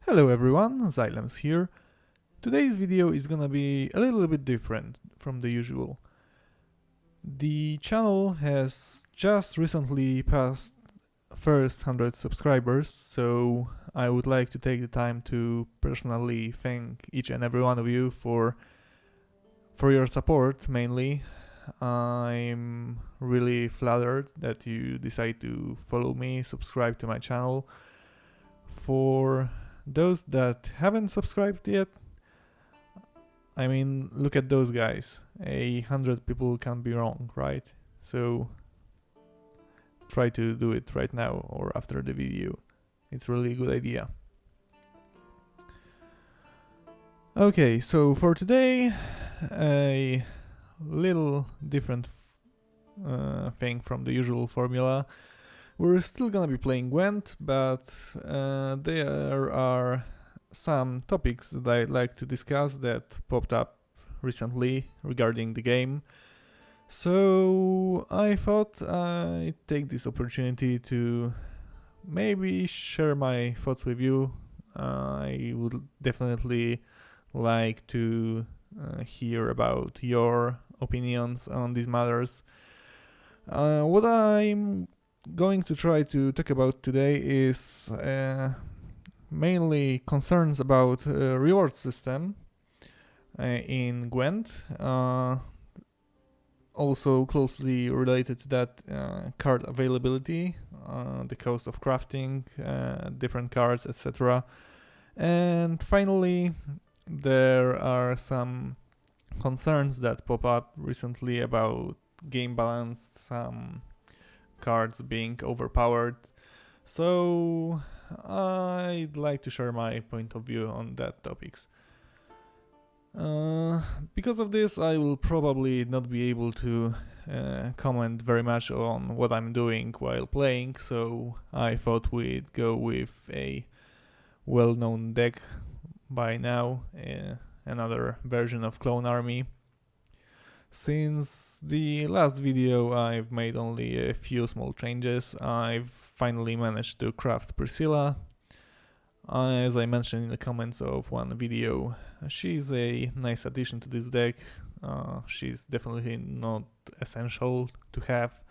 Hello everyone, Xylems here. Today's video is gonna be a little bit different from the usual. The channel has just recently passed first 100 subscribers, so I would like to take the time to personally thank each and every one of you for your support mainly. I'm really flattered that you decide to follow me, subscribe to my channel. For those that haven't subscribed yet, I mean, look at those guys. 100 people can't be wrong, right? So try to do it right now or after the video. It's really a good idea. Okay, so for today, a little different thing from the usual formula. We're still gonna be playing Gwent, but there are some topics that I'd like to discuss that popped up recently regarding the game. So I thought I'd take this opportunity to maybe share my thoughts with you. I would definitely like to hear about your opinions on these matters. What I'm going to try to talk about today is mainly concerns about reward system in Gwent. Also closely related to that, card availability, the cost of crafting different cards, etc. And finally, there are some concerns that pop up recently about game balance, some cards being overpowered. So I'd like to share my point of view on that topics. Because of this, I will probably not be able to comment very much on what I'm doing while playing, so I thought we'd go with a well-known deck by now, another version of Clone Army. Since the last video, I've made only a few small changes. I've finally managed to craft Priscilla. As I mentioned in the comments of one video, she's a nice addition to this deck. She's definitely not essential to have.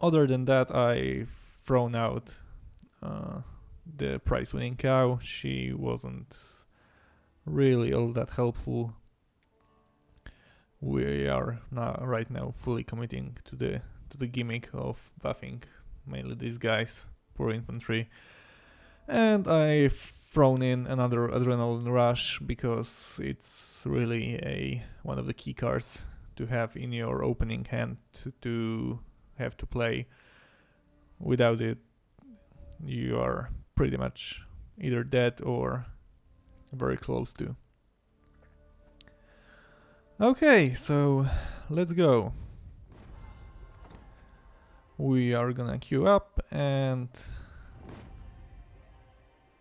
Other than that, I've thrown out the prize-winning cow. She wasn't really all that helpful. We are right now fully committing to the gimmick of buffing mainly these guys, poor infantry. And I've thrown in another Adrenaline Rush because it's really one of the key cards to have in your opening hand to have to play. Without it, you are pretty much either dead or very close to. Okay, so let's go. We are gonna queue up and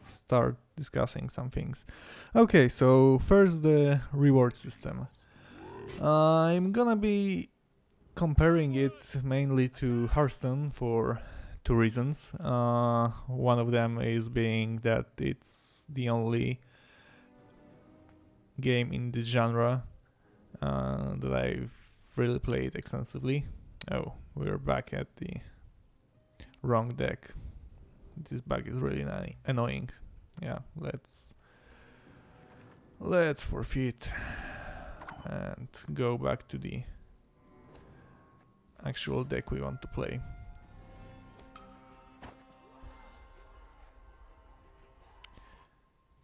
start discussing some things. Okay, so first the reward system. I'm gonna be comparing it mainly to Hearthstone for two reasons. One of them is being that it's the only game in this genre that I've really played extensively. Oh, we're back at the wrong deck. This bug is really annoying. Yeah, let's forfeit and go back to the actual deck we want to play.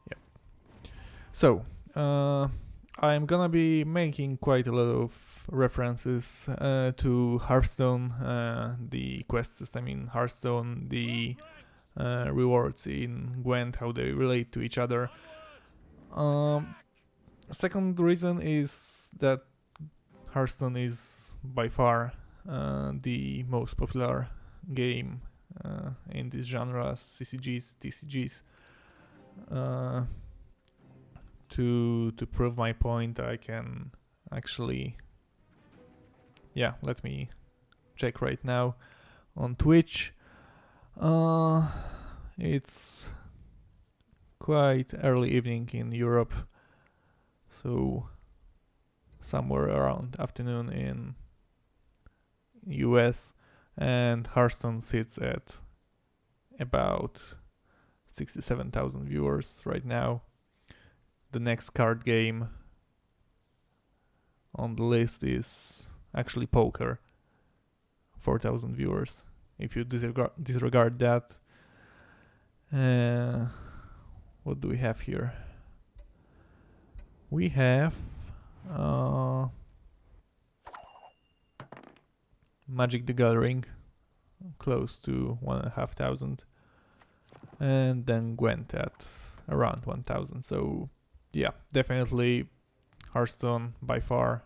Yep. So, I'm gonna be making quite a lot of references to Hearthstone, the quest system in Hearthstone, the rewards in Gwent, how they relate to each other. Second reason is that Hearthstone is by far the most popular game in this genre, CCGs, TCGs. To prove my point, I can actually, let me check right now on Twitch. It's quite early evening in Europe, so somewhere around afternoon in US, and Hearthstone sits at about 67,000 viewers right now. The next card game on the list is actually poker, 4,000 viewers. If you disregard that, what do we have here? We have Magic the Gathering, close to 1,500, and then Gwent at around 1,000. So yeah, definitely Hearthstone by far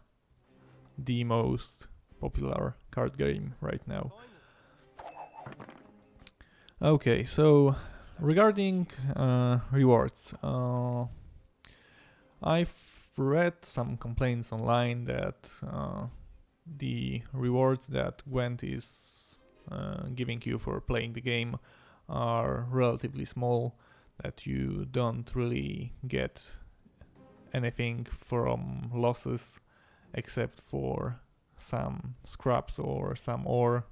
the most popular card game right now. Okay, so regarding rewards, I've read some complaints online that the rewards that Gwent is giving you for playing the game are relatively small, that you don't really get anything from losses except for some scraps or some ore,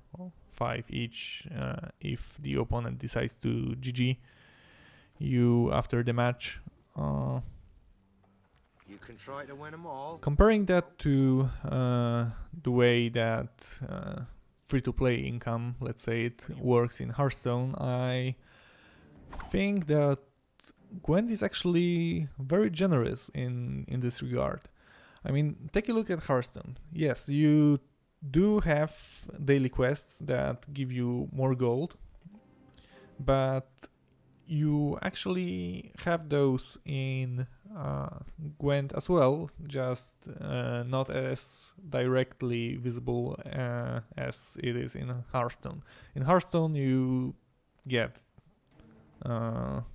5 each, if the opponent decides to GG you after the match. You can try to win them all. Comparing that to the way that free-to-play income, let's say it, works in Hearthstone, I think that Gwent is actually very generous in this regard. I mean, take a look at Hearthstone. Yes, you do have daily quests that give you more gold, but you actually have those in Gwent as well, just not as directly visible as it is in Hearthstone. In Hearthstone you get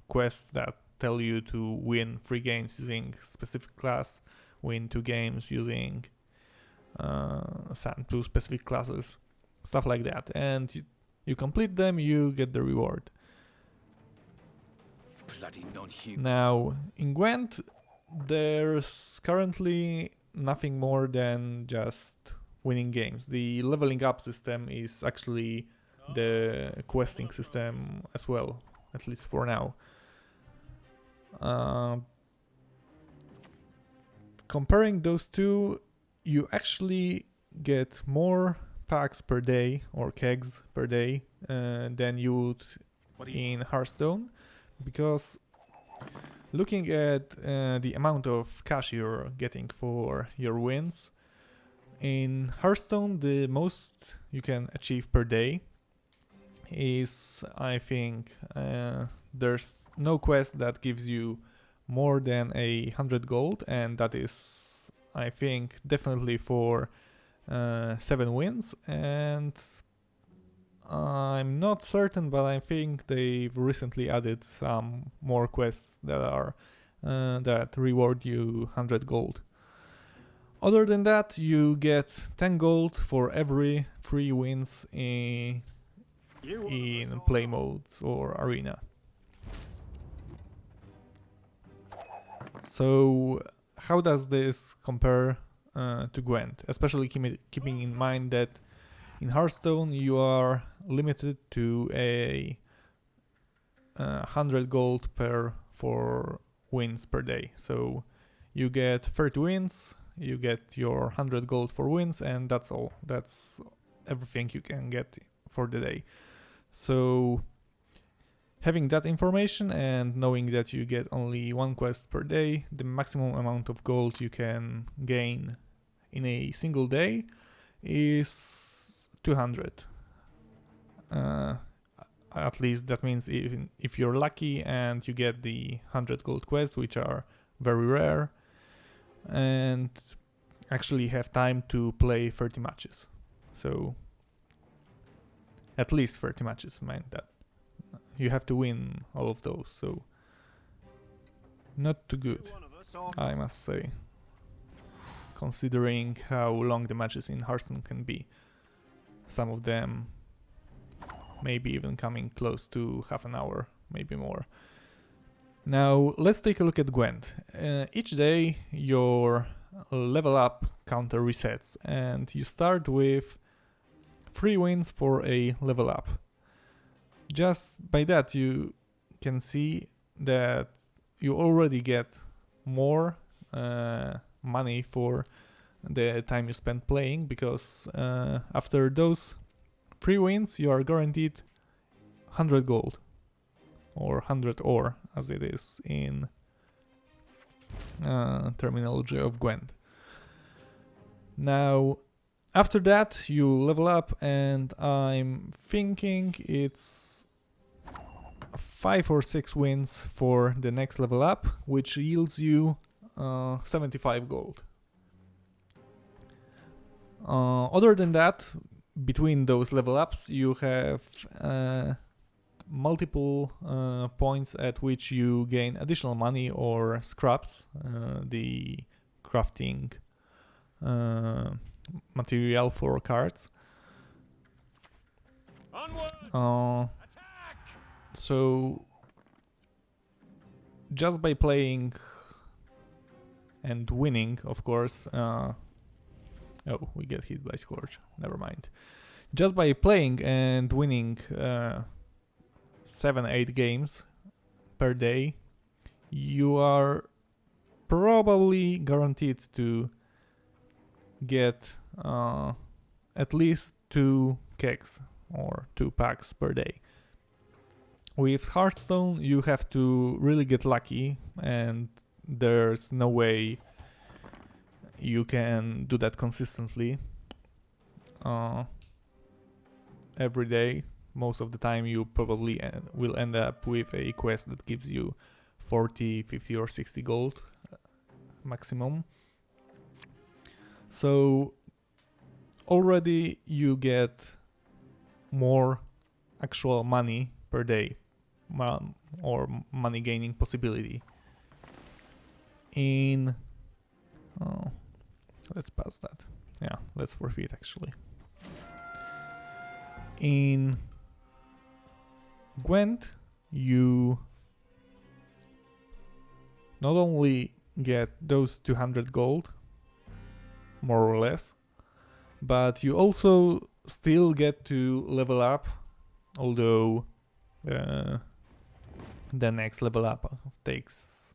quests that tell you to win 3 games using specific class, win 2 games using some 2 specific classes, stuff like that, and you complete them, you get the reward. Now, in Gwent, there's currently nothing more than just winning games. The leveling up system is actually the questing system as well, at least for now. Comparing those two, you actually get more packs per day or kegs per day than you would in Hearthstone, because looking at the amount of cash you're getting for your wins, in Hearthstone the most you can achieve per day is, I think, there's no quest that gives you more than 100 gold, and that is, I think, definitely for 7 wins, and I'm not certain, but I think they've recently added some more quests that are that reward you 100 gold. Other than that, you get 10 gold for every 3 wins in play modes or arena. So how does this compare to Gwent? Especially keeping in mind that in Hearthstone you are limited to 100 gold per 4 wins per day. So you get 30 wins, you get your 100 gold for wins, and that's all. That's everything you can get for the day. So having that information and knowing that you get only 1 quest per day, the maximum amount of gold you can gain in a single day is 200. At least that means even if you're lucky and you get the 100 gold quests, which are very rare, and actually have time to play 30 matches. So at least 30 matches, mind that. You have to win all of those, so not too good, I must say, considering how long the matches in Hearthstone can be. Some of them maybe even coming close to half an hour, maybe more. Now let's take a look at Gwent. Each day your level up counter resets and you start with 3 wins for a level up. Just by that you can see that you already get more money for the time you spend playing, because after those 3 wins you are guaranteed 100 gold, or 100 ore as it is in terminology of Gwent. Now after that you level up, and I'm thinking it's 5 or 6 wins for the next level up, which yields you 75 gold. Other than that, between those level ups you have multiple points at which you gain additional money or scraps, the crafting material for cards. So just by playing and winning, of course, oh, we get hit by Scourge, never mind. Just by playing and winning 7-8 games per day, you are probably guaranteed to get at least 2 kegs or 2 packs per day. With Hearthstone you have to really get lucky, and there's no way you can do that consistently every day. Most of the time you probably will end up with a quest that gives you 40, 50 or 60 gold maximum. So already you get more actual money per day, or money gaining possibility. In let's pass that. Yeah, let's forfeit actually. In Gwent you not only get those 200 gold, more or less, but you also still get to level up, although the next level up takes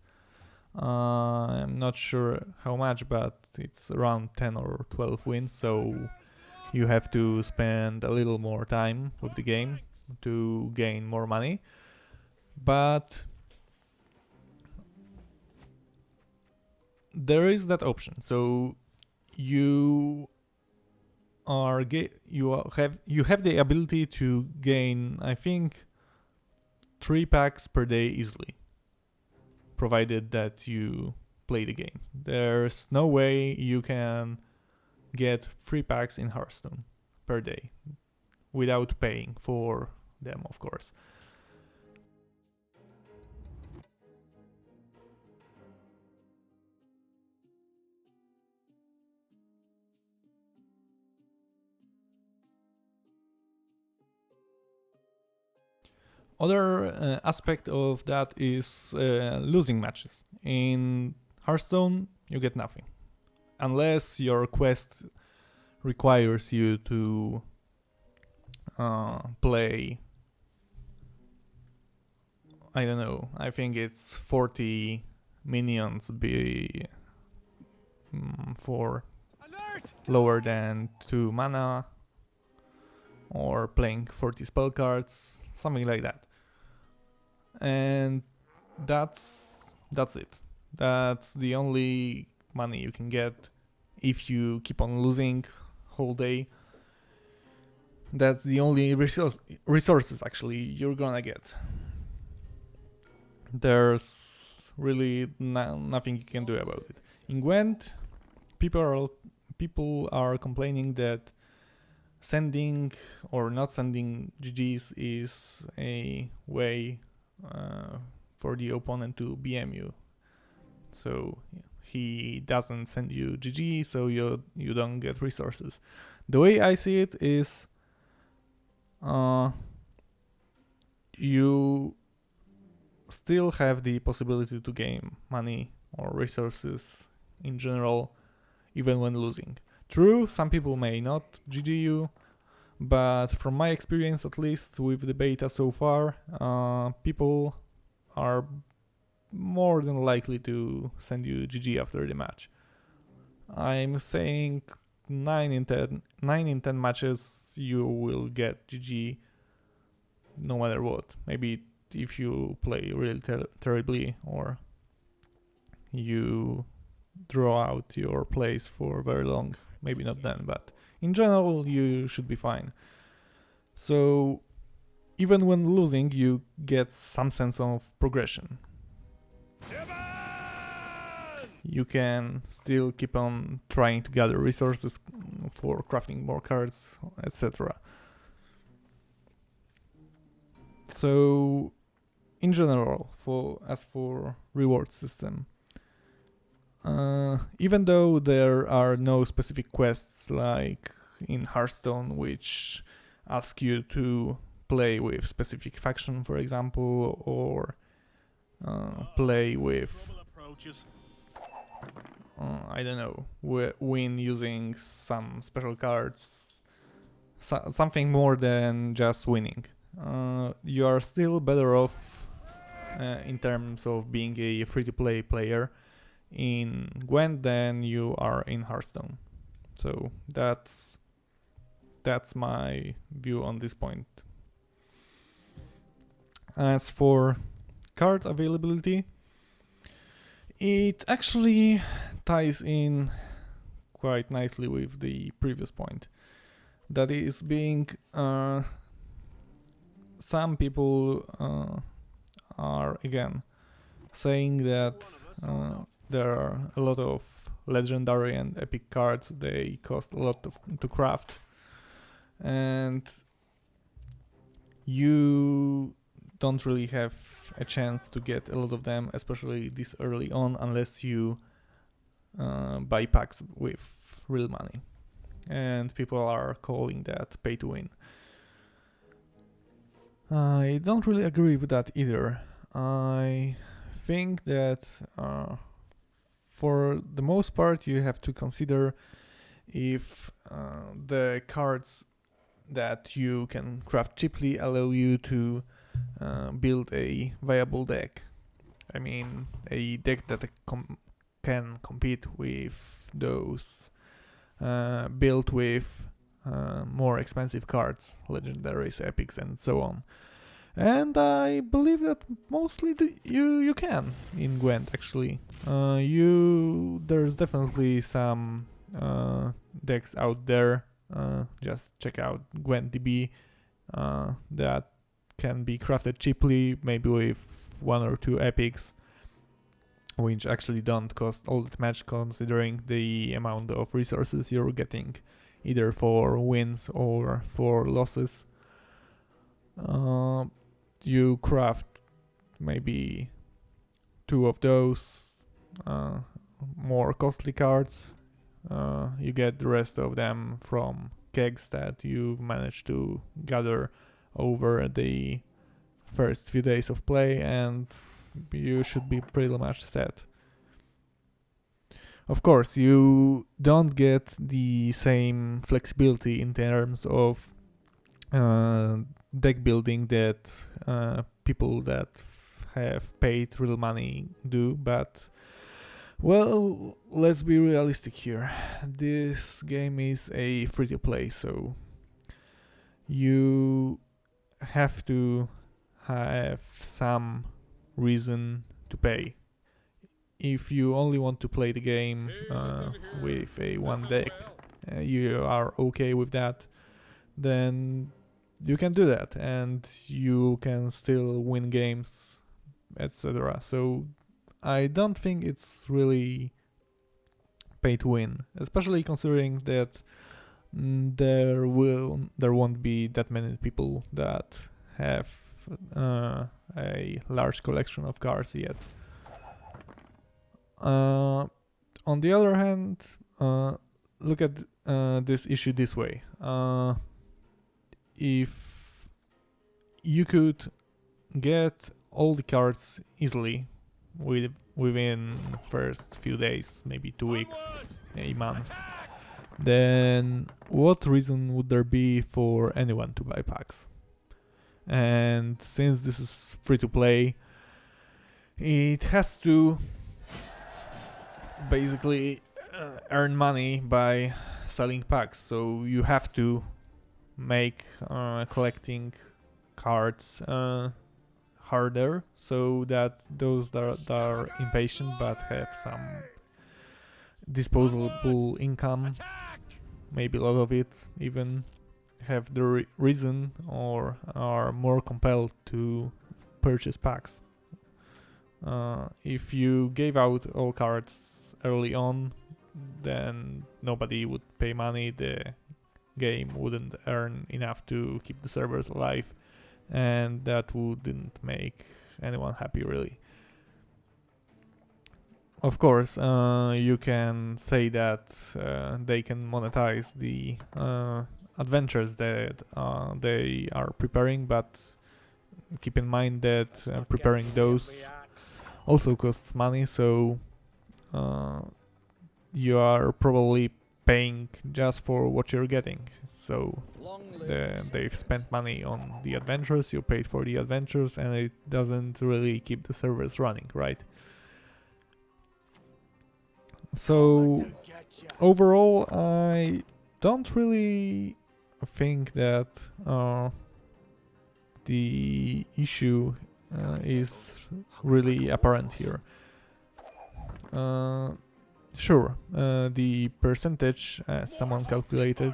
I'm not sure how much, but it's around 10 or 12 wins, so you have to spend a little more time with the game to gain more money. But there is that option, so you have the ability to gain, I think, 3 packs per day easily, provided that you play the game. There's no way you can get 3 packs in Hearthstone per day without paying for them, of course. Other aspect of that is losing matches. In Hearthstone you get nothing unless your quest requires you to play, I don't know, I think it's 40 minions for lower than 2 mana, or playing 40 spell cards, something like that. And that's it. That's the only money you can get if you keep on losing whole day. That's the only resources actually you're gonna get. There's really nothing you can do about it. In Gwent, people are complaining that sending or not sending GGs is a way for the opponent to BM you. So he doesn't send you GG, so you don't get resources. The way I see it is you still have the possibility to gain money or resources in general, even when losing. True, some people may not GG you, but from my experience, at least with the beta so far, people are more than likely to send you GG after the match. I'm saying 9 in 10 matches you will get GG no matter what. Maybe if you play really terribly, or you draw out your plays for very long, maybe not then, but in general you should be fine. So even when losing, you get some sense of progression. You can still keep on trying to gather resources for crafting more cards, etc. So in general, as for reward system, even though there are no specific quests like in Hearthstone which ask you to play with specific faction, for example, or play with I don't know, win using some special cards, something more than just winning. You are still better off in terms of being a free-to-play player in Gwent than you are in Hearthstone. So that's my view on this point. As for card availability, it actually ties in quite nicely with the previous point. That is being some people are again saying that there are a lot of legendary and epic cards. They cost a lot to craft, and you don't really have a chance to get a lot of them, especially this early on, unless you buy packs with real money. And people are calling that pay to win. I don't really agree with that either. I think that for the most part you have to consider if the cards that you can craft cheaply allow you to build a viable deck. I mean, a deck that can compete with those built with more expensive cards, legendaries, epics, and so on. And I believe that mostly you can in Gwent actually. There's definitely some decks out there. Just check out Gwent DB that can be crafted cheaply, maybe with 1 or 2 epics, which actually don't cost all that much considering the amount of resources you're getting, either for wins or for losses. You craft maybe 2 of those more costly cards. You get the rest of them from kegs that you've managed to gather over the first few days of play, and you should be pretty much set. Of course, you don't get the same flexibility in terms of deck building that people that have paid real money do, but well, let's be realistic here. This game is a free-to-play, so you have to have some reason to pay. If you only want to play the game with a one deck, you are okay with that, then you can do that and you can still win games, etc. So I don't think it's really pay to win, especially considering that there won't be that many people that have a large collection of cards yet. On the other hand, look at this issue this way. If you could get all the cards easily within first few days, maybe 2 weeks, a month, then what reason would there be for anyone to buy packs? And since this is free to play, it has to basically earn money by selling packs, so you have to make collecting cards harder, so that those that are impatient but have some disposable income, maybe a lot of it, even have the reason or are more compelled to purchase packs. If you gave out all cards early on, then nobody would pay money, the game wouldn't earn enough to keep the servers alive, and that wouldn't make anyone happy, really. Of course, you can say that they can monetize the adventures that they are preparing, but keep in mind that preparing those also costs money, so you are probably paying just for what you're getting. So they've spent money on the adventures, you paid for the adventures, and it doesn't really keep the servers running, right? So overall, I don't really think that the issue is really apparent here. Sure, the percentage, as someone calculated,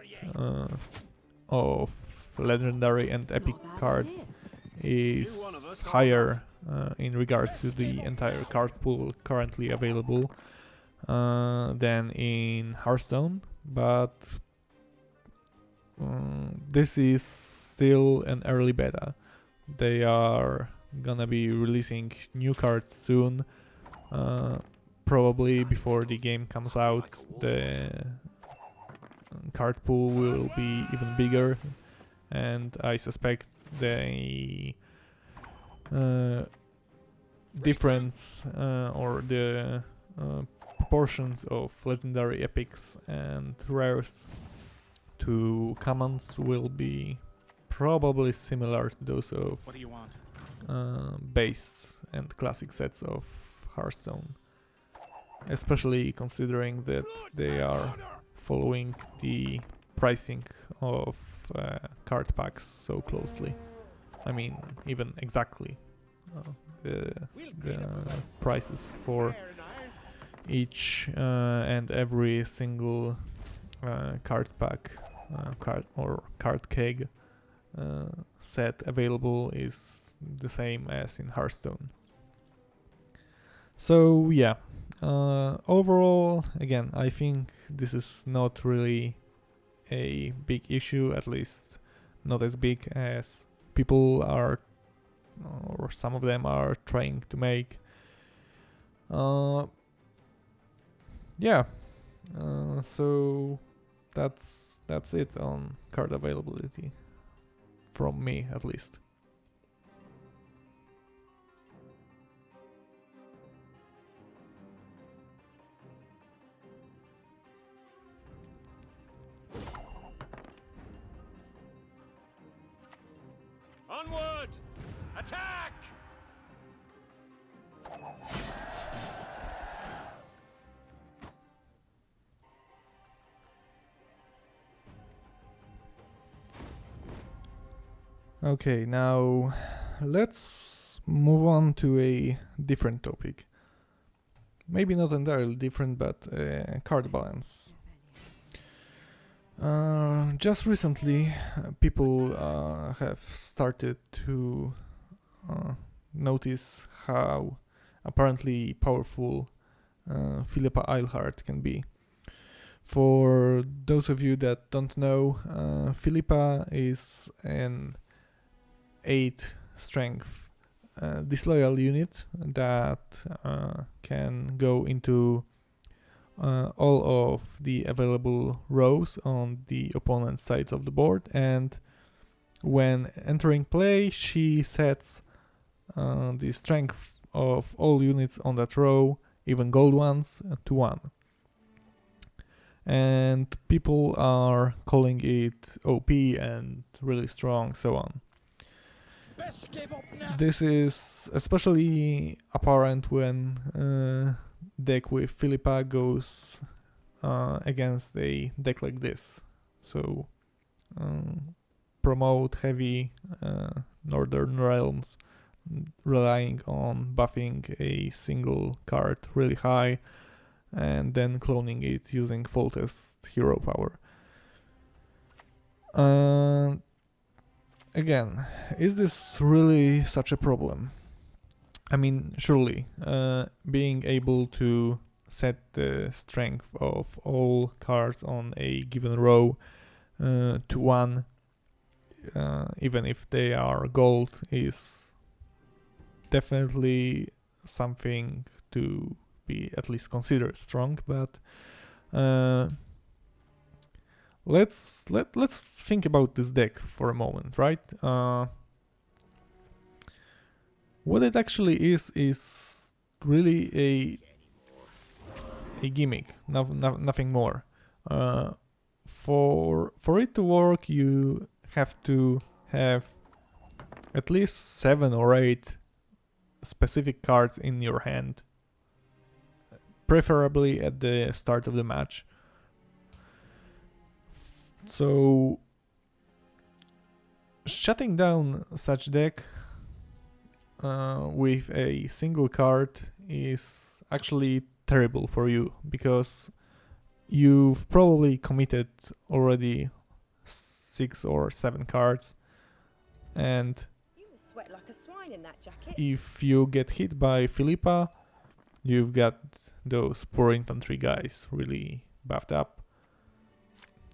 of legendary and epic cards is higher in regards to the entire card pool currently available than in Hearthstone, but this is still an early beta. They are gonna be releasing new cards soon, probably before the game comes out. The card pool will be even bigger, and I suspect the difference or the proportions of legendary epics and rares to commons will be probably similar to those of base and classic sets of Hearthstone, especially considering that they are following the pricing of card packs so closely. I mean, even exactly the prices for each and every single card pack, card keg set available is the same as in Hearthstone. So yeah, overall, again, I think this is not really a big issue, at least not as big as people are, or some of them are trying to make. Yeah, so that's it on card availability, from me at least. Onward! Attack! Okay, now let's move on to a different topic. Maybe not entirely different, but card balance. Just recently, people have started to notice how apparently powerful Philippa Eilhart can be. For those of you that don't know, Philippa is an 8 strength disloyal unit that can go into all of the available rows on the opponent's sides of the board, and when entering play she sets the strength of all units on that row, even gold ones, to 1. And people are calling it OP and really strong, so on. This is especially apparent when deck with Philippa goes against a deck like this. So promote heavy Northern Realms, relying on buffing a single card really high and then cloning it using full test hero power. Again, is this really such a problem? I mean, surely, being able to set the strength of all cards on a given row to 1, even if they are gold, is definitely something to be at least considered strong. But let's think about this deck for a moment, right? What it actually is really a gimmick, nothing more. For it to work, you have to have at least 7 or 8 specific cards in your hand, preferably at the start of the match. So shutting down such deck with a single card is actually terrible for you, because you've probably committed already 6 or 7 cards, and You sweat like a swine in that jacket. if you get hit by Philippa, you've got those poor infantry guys really buffed up.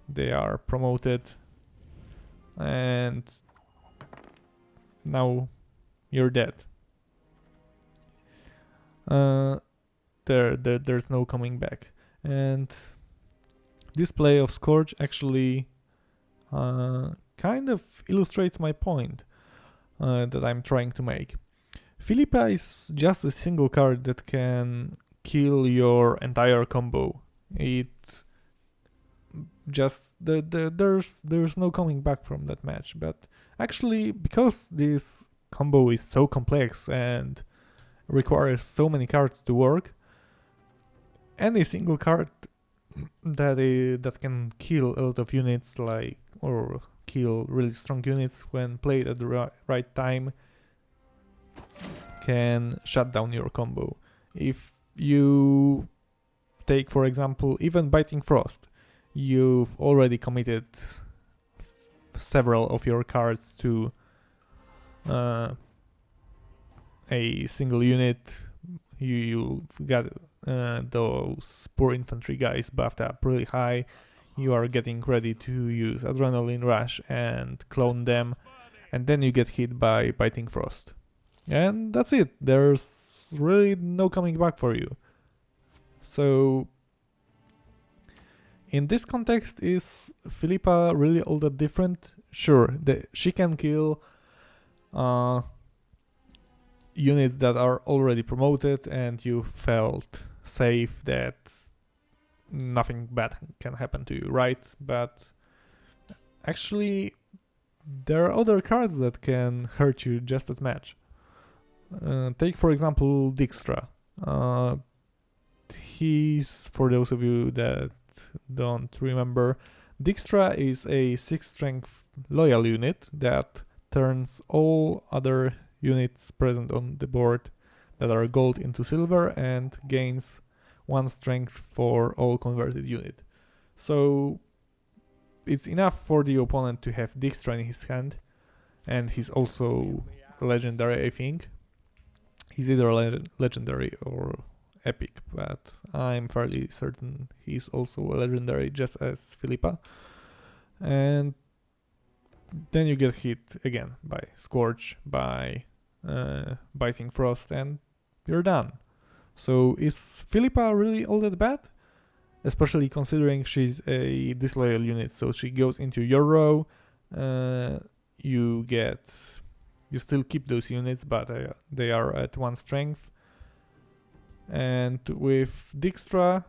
They are promoted, and now you're dead. There's no coming back. And this play of Scourge actually kind of illustrates my point that I'm trying to make. Philippa is just a single card that can kill your entire combo. It just there's no coming back from that match. But actually, because this combo is so complex and requires so many cards to work, any single card that can kill a lot of units, like, or kill really strong units when played at the right time, can shut down your combo. If you take, for example, even Biting Frost, you've already committed several of your cards to a single unit. You've got those poor infantry guys buffed up really high. You are getting ready to use Adrenaline Rush and clone them, and then you get hit by Biting Frost. And that's it. There's really no coming back for you. So in this context, is Philippa really all that different? Sure, she can kill units that are already promoted, and you felt safe that nothing bad can happen to you, right? But actually, there are other cards that can hurt you just as much. Take, for example, Dijkstra. He's, for those of you that don't remember, Dijkstra is a 6 strength loyal unit that turns all other units present on the board that are gold into silver and gains 1 strength for all converted unit. So it's enough for the opponent to have Dijkstra in his hand, and he's also legendary, I think. He's either legendary or epic, but I'm fairly certain he's also a legendary, just as Philippa. And then you get hit again by Scourge, by Biting Frost, and you're done. So is Philippa really all that bad? Especially considering she's a disloyal unit, so she goes into your row, you you still keep those units, but they are at 1 strength. And with Dijkstra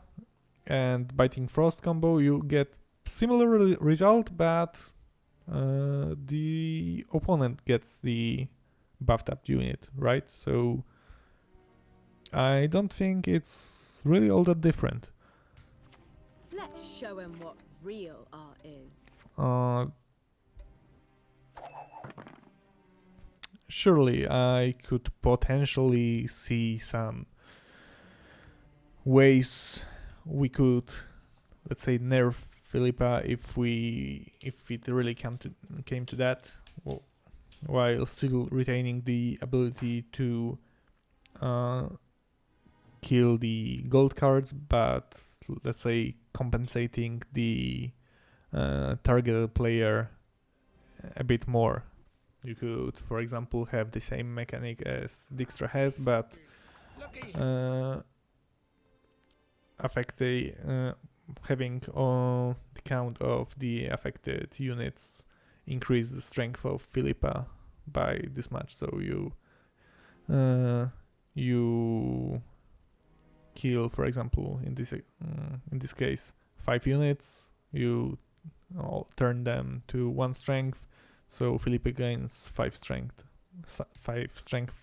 and Biting Frost combo, you get similar result, but the opponent gets the buffed up unit, right? So I don't think it's really all that different. Let's show him what real art is. Surely I could potentially see some ways we could, let's say, nerf Philippa if it really came to that, while still retaining the ability to kill the gold cards, but let's say compensating the targeted player a bit more. You could, for example, have the same mechanic as Dijkstra has, but affect having the count of the affected units increase the strength of Philippa by this much. So you kill, for example, in this case, 5 units. You turn them to 1 strength, so Philippa gains 5 strength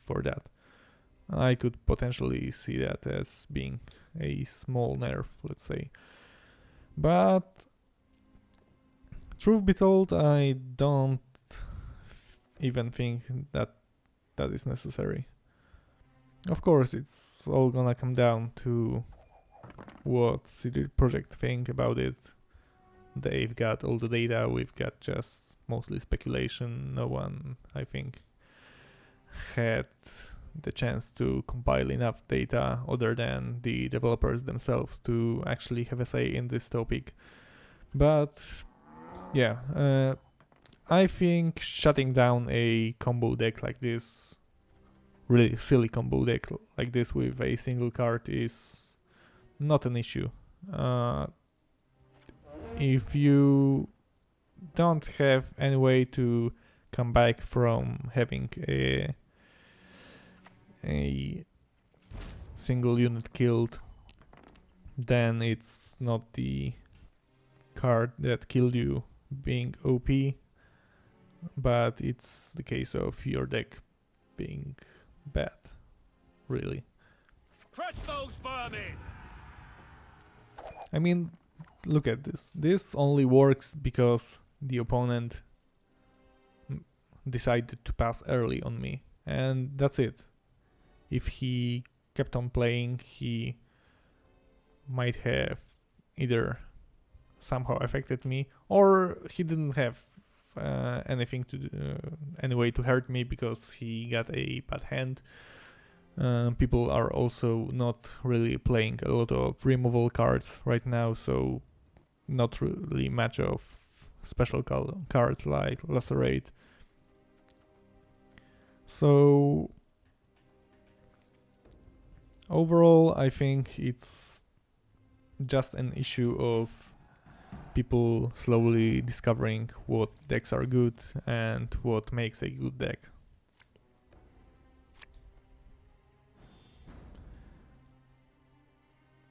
for that. I could potentially see that as being a small nerf, let's say. But truth be told, I don't even think that is necessary. Of course, it's all gonna come down to what CD Projekt think about it. They've got all the data, we've got just mostly speculation. No one, I think, had the chance to compile enough data other than the developers themselves to actually have a say in this topic. But yeah, I think shutting down a combo deck like this, really silly combo deck like this with a single card, is not an issue. If you don't have any way to come back from having a single unit killed, then it's not the card that killed you being OP, but it's the case of your deck being bad, really. Crush those vermin! I mean, look at this. This only works because the opponent decided to pass early on me, and that's it. If he kept on playing, he might have either somehow affected me, or he didn't have anything to do, any way to hurt me because he got a bad hand. People are also not really playing a lot of removal cards right now, so not really much of special cards like Lacerate. So overall, I think it's just an issue of people slowly discovering what decks are good and what makes a good deck.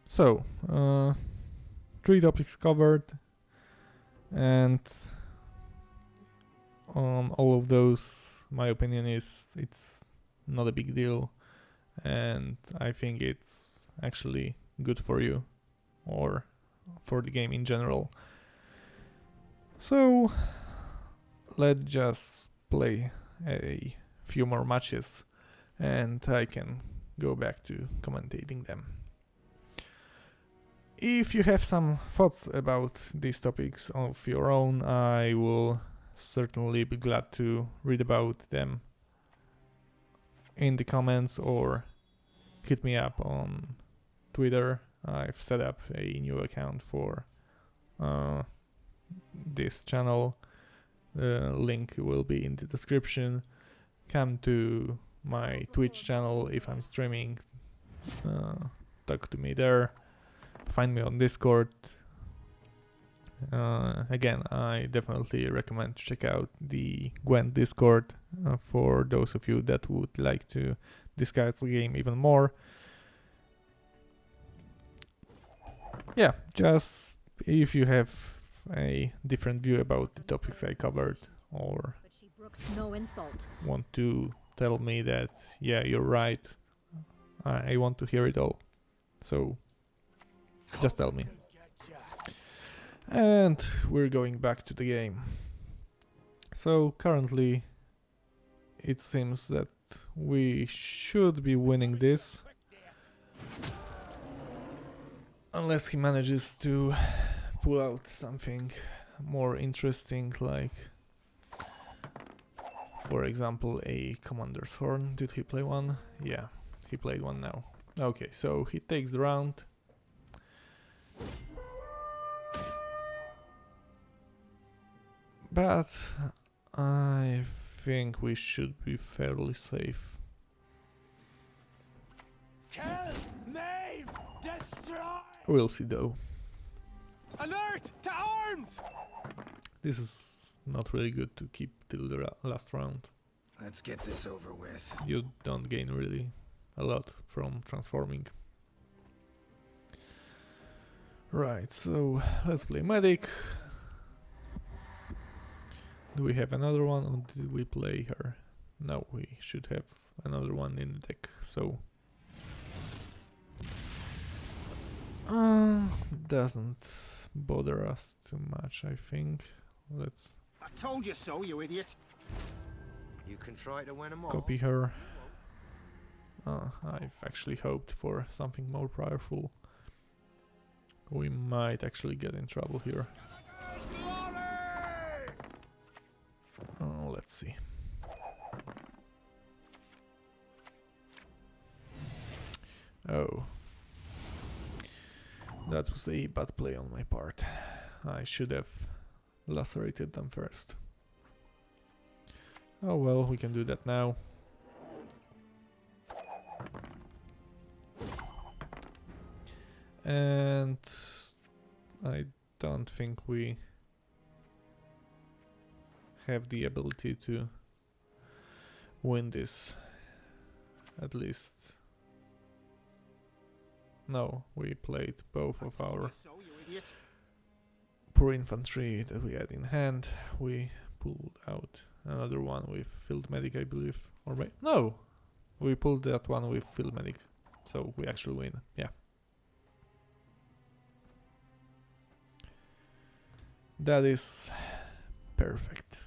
So, 3 topics covered, and on all of those, my opinion is it's not a big deal, and I think it's actually good for you or for the game in general. So let's just play a few more matches and I can go back to commentating them. If you have some thoughts about these topics of your own, I will certainly be glad to read about them in the comments or hit me up on Twitter. I've set up a new account for this channel. The link will be in the description. Come to my Twitch channel if I'm streaming. Talk to me there. Find me on Discord. Again, I definitely recommend to check out the Gwent Discord. for those of you that would like to discuss the game even more. Yeah, just if you have a different view about the topics I covered, or But she brooks no insult. want to tell me that, yeah, you're right, I want to hear it all. So just tell me. And we're going back to the game. So currently it seems that we should be winning this, unless he manages to pull out something more interesting, like for example a commander's horn. Did he play one? Yeah, he played one now. Okay, so he takes the round. But I think we should be fairly safe. Kill, maim, destroy! We'll see though. Alert! To arms! This is not really good to keep till the last round. Let's get this over with. You don't gain really a lot from transforming. Right, so let's play medic. Do we have another one, or did we play her? No, we should have another one in the deck, so doesn't bother us too much, I think. Let's I told you so, you idiot! You can try to win them all. copy her. I've actually hoped for something more powerful. We might actually get in trouble here. Let's see. Oh. That was a bad play on my part. I should have lacerated them first. Oh well, we can do that now. And I don't think we have the ability to win this, at least. No, we played both of our poor infantry that we had in hand. We pulled out another one with field medic, I believe. Or no, we pulled that one with field medic, so we actually win. Yeah. That is perfect.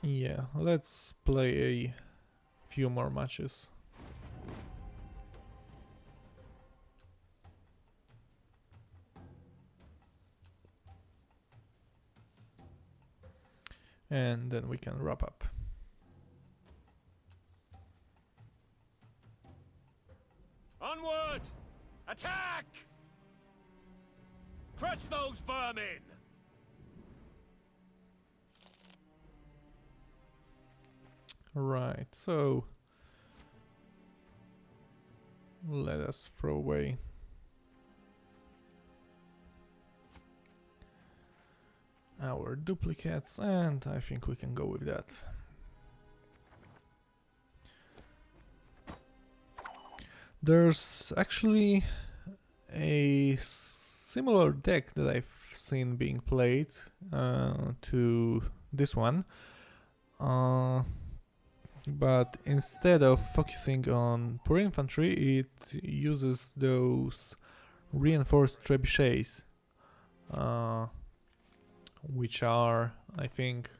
Yeah, let's play a few more matches. And then we can wrap up. Onward! Attack! Crush those vermin! Right, so let us throw away our duplicates, and I think we can go with that. There's actually a similar deck that I've seen being played to this one, but instead of focusing on poor infantry, it uses those reinforced trebuchets, which are, I think,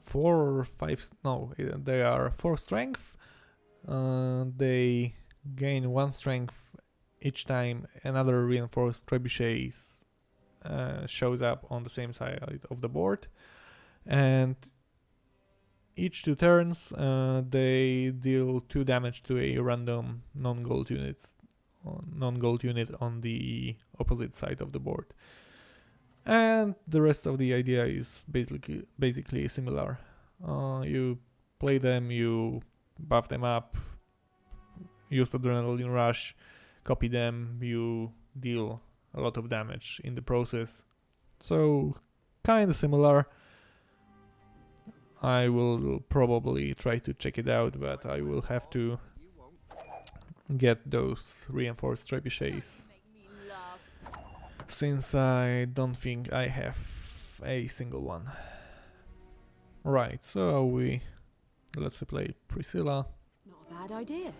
4 or 5. No, they are 4 strength. They gain 1 strength each time another reinforced trebuchet shows up on the same side of the board, and each 2 turns they deal 2 damage to a random non-gold unit on the opposite side of the board. And the rest of the idea is basically similar. You play them, you buff them up, use adrenaline rush, copy them, you deal a lot of damage in the process. So kind of similar. I will probably try to check it out, but I will have to You won't. get those reinforced trebuchets, Make me laugh. since I don't think I have a single one. Right, so let's play Priscilla, Not a bad idea.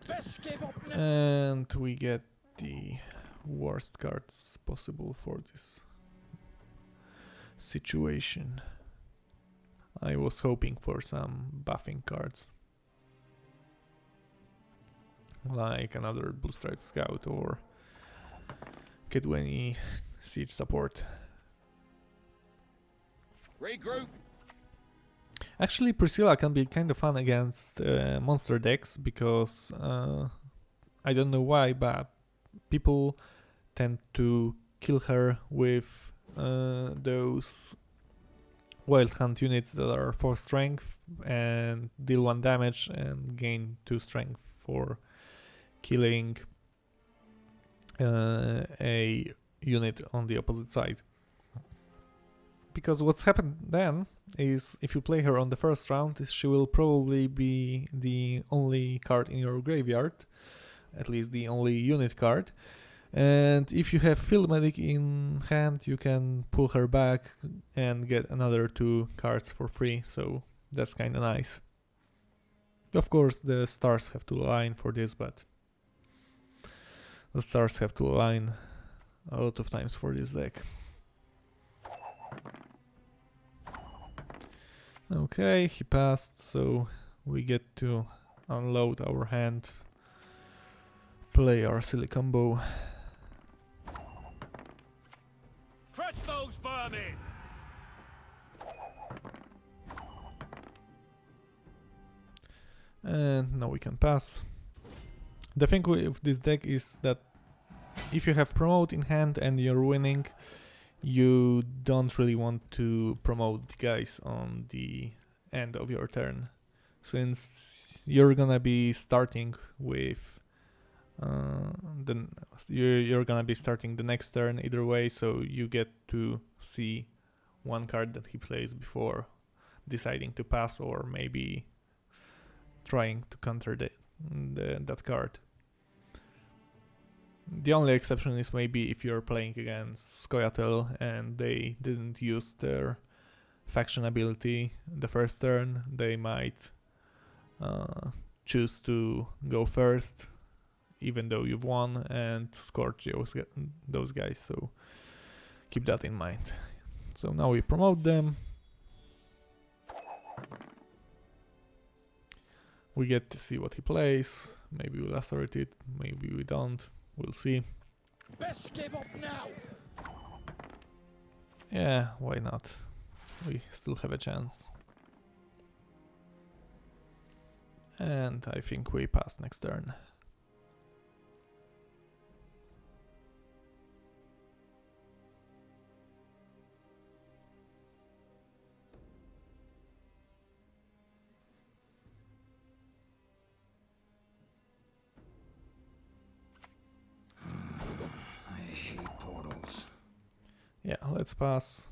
Best give up now. and we get the worst cards possible for this situation. I was hoping for some buffing cards, like another Blue Stripe Scout or Kedweni Siege Support. Regroup. Actually, Priscilla can be kind of fun against monster decks because I don't know why, but people tend to kill her with those Wild Hunt units that are 4 strength and deal 1 damage and gain 2 strength for killing a unit on the opposite side. Because what's happened then is if you play her on the first round, she will probably be the only card in your graveyard, at least the only unit card. And if you have Field Medic in hand, you can pull her back and get another 2 cards for free, so that's kinda nice. Of course, the stars have to align for this, but the stars have to align a lot of times for this deck. Okay, he passed, so we get to unload our hand, play our silly combo. Crush those vermin. And now we can pass. The thing with this deck is that if you have promote in hand and you're winning, you don't really want to promote the guys on the end of your turn, since you're gonna be starting with you're gonna be starting the next turn either way, so you get to see 1 card that he plays before deciding to pass or maybe trying to counter that card. The only exception is maybe if you're playing against scoia'tael and they didn't use their faction ability the first turn, they might choose to go first even though you've won and scorch those guys, so keep that in mind. So now we promote them. We get to see what he plays. Maybe we lacerate it, maybe we don't. We'll see. Best give up now. Yeah, why not? We still have a chance. And I think we pass next turn. I hate portals. Yeah, let's pass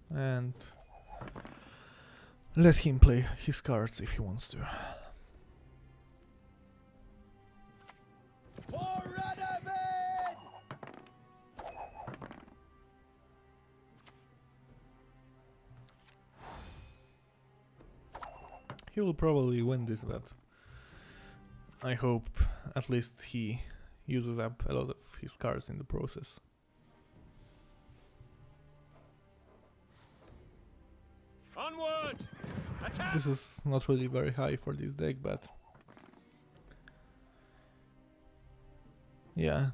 and let him play his cards if he wants to. For Radovid! He will probably win this, but I hope at least he uses up a lot of his cards in the process. Onward! Attack! This is not really very high for this deck, but yeah,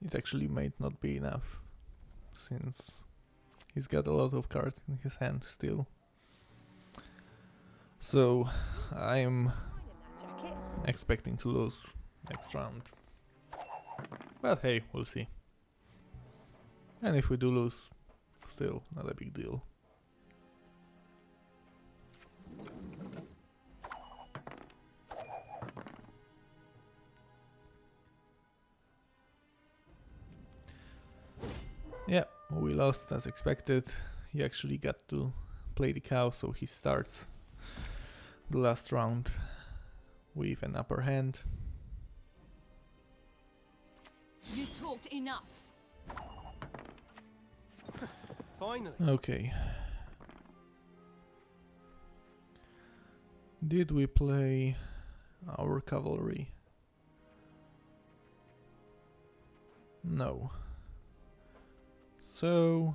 it actually might not be enough, since he's got a lot of cards in his hand still. So I'm Jacket. expecting to lose next round. But hey, we'll see. And if we do lose, still not a big deal. Yeah, we lost as expected. He actually got to play the cow, so he starts the last round with an upper hand. You talked enough. Finally. Okay. Did we play our cavalry? No. So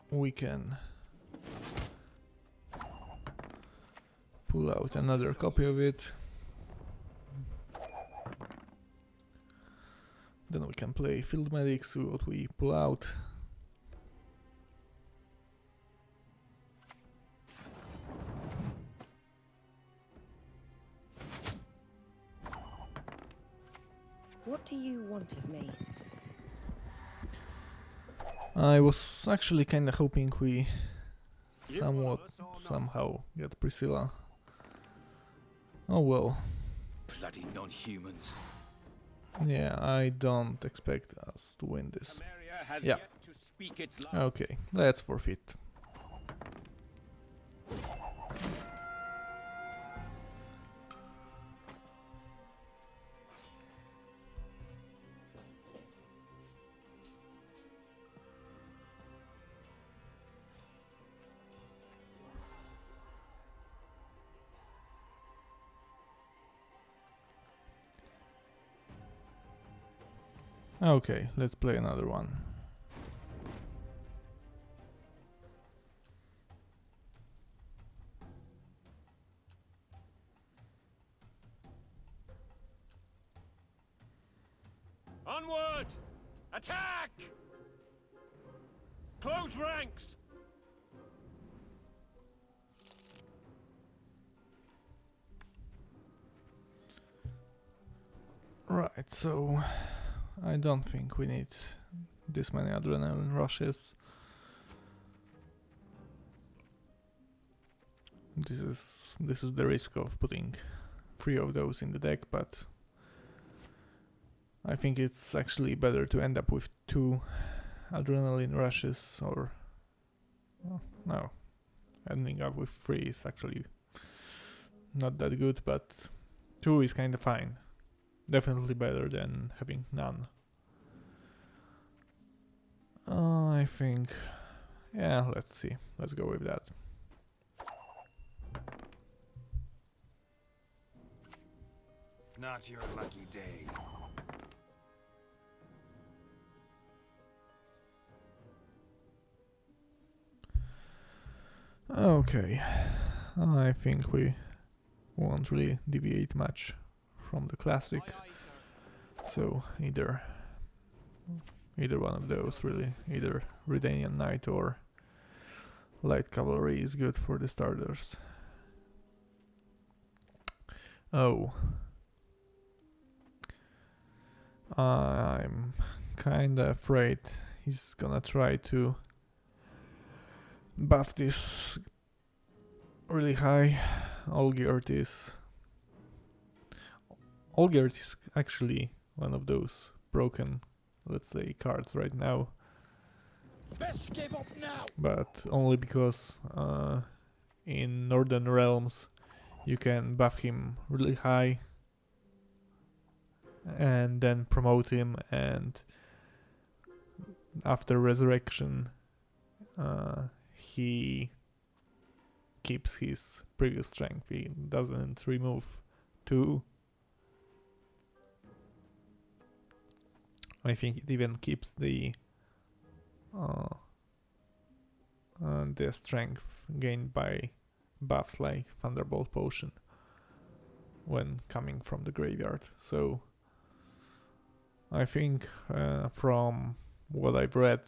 we can pull out another copy of it. Then we can play field medics, what we pull out. What do you want of me? I was actually kinda hoping we somehow get Priscilla. Oh well. Bloody non-humans. Yeah, I don't expect us to win this. Samaria has Yeah. yet to speak its last. Okay, let's forfeit. Okay, let's play another one. Onward! Attack! Close ranks! Right, so I don't think we need this many adrenaline rushes. This is the risk of putting 3 of those in the deck, but I think it's actually better to end up with 2 adrenaline rushes, or well, no, ending up with 3 is actually not that good, but 2 is kinda fine. Definitely better than having none. I think, yeah, let's see. Let's go with that. Not your lucky day. Okay, I think we won't really deviate much from the classic. So either one of those really, either Redanian Knight or Light Cavalry is good for the starters. Oh, I'm kinda afraid he's gonna try to buff this really high. Olgierd is actually one of those broken, let's say, cards right now, Best give up now! but only because in Northern Realms you can buff him really high and then promote him, and after resurrection he keeps his previous strength. He doesn't remove 2. I think it even keeps the strength gained by buffs like Thunderbolt Potion when coming from the graveyard. So I think from what I've read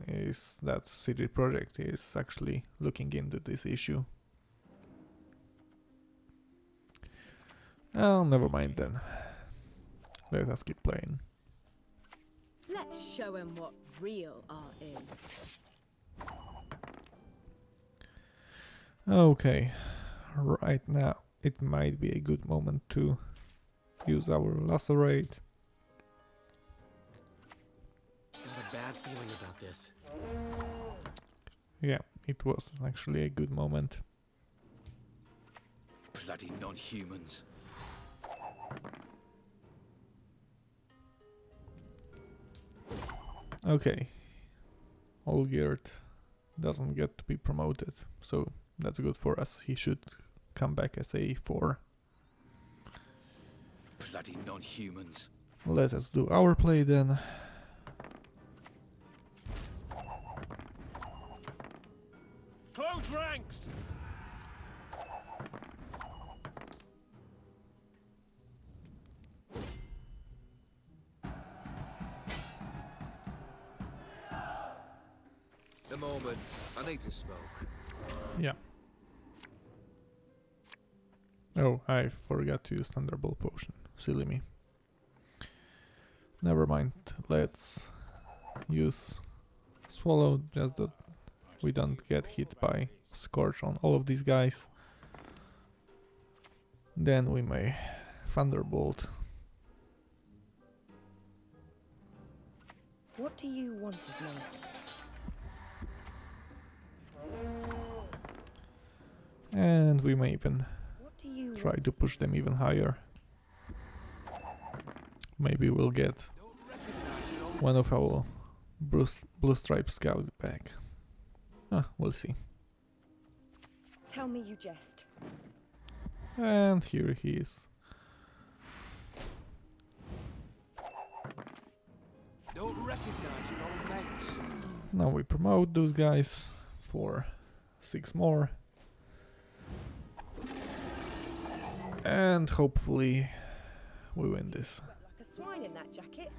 is that CD Projekt is actually looking into this issue. Oh, never mind then. Let us keep playing. Let's show him what real art is. Okay, right now it might be a good moment to use our lacerate. Got a bad feeling about this. Yeah, it was actually a good moment. Bloody non-humans. Okay, Olgierd doesn't get to be promoted, so that's good for us. He should come back as a 4. Bloody non-humans. Let us do our play then. Close ranks! A moment. I need to smoke. Yeah. Oh, I forgot to use Thunderbolt Potion. Silly me. Never mind. Let's use Swallow, just that we don't get hit by Scorch on all of these guys. Then we may Thunderbolt. What do you want of me? And we may even What do you try want? to push them even higher. Maybe we'll get one of our Blue Stripe Scout back. We'll see. Tell me you jest. And here he is. Don't recognize your old mates. Now we promote those guys for 6 more. And hopefully we win this. Like a swine in that jacket.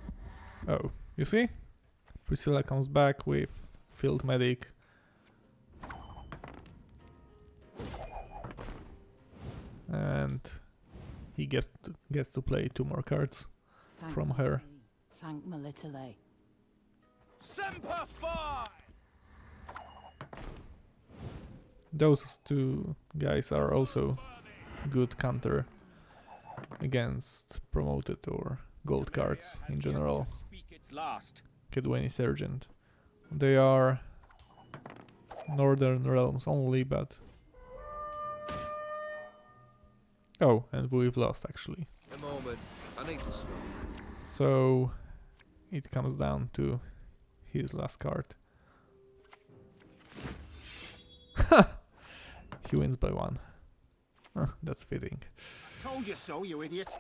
Oh, you see? Priscilla comes back with Field Medic. And he gets to play 2 more cards from her. Thank Melitele. Semper Fi! Those 2 guys are also good counter against promoted or gold cards in general. Speak its last. Kedweni Sergeant. They are Northern Realms only, but... Oh, and we've lost actually. A moment. I need to smoke. So it comes down to his last card. He wins by 1. That's fitting. Told you so, you idiot.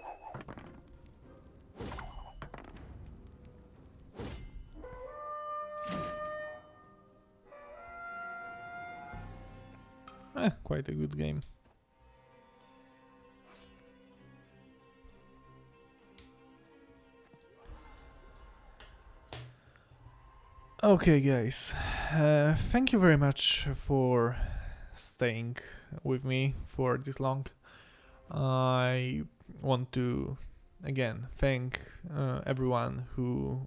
Quite a good game. Okay guys, thank you very much for staying with me for this long. I want to again thank everyone who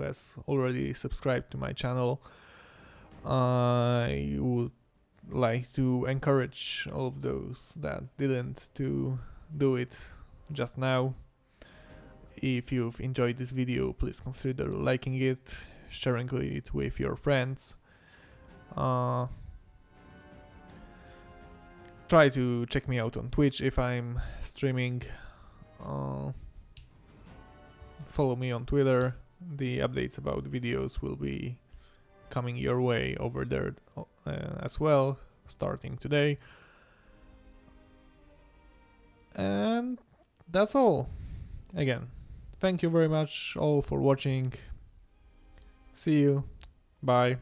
has already subscribed to my channel. I would like to encourage all of those that didn't to do it just now. If you've enjoyed this video, please consider liking it, sharing it with your friends. Try to check me out on Twitch if I'm streaming. Follow me on Twitter. The updates about videos will be coming your way over there as well, starting today. And that's all. Again, thank you very much all for watching. See you. Bye.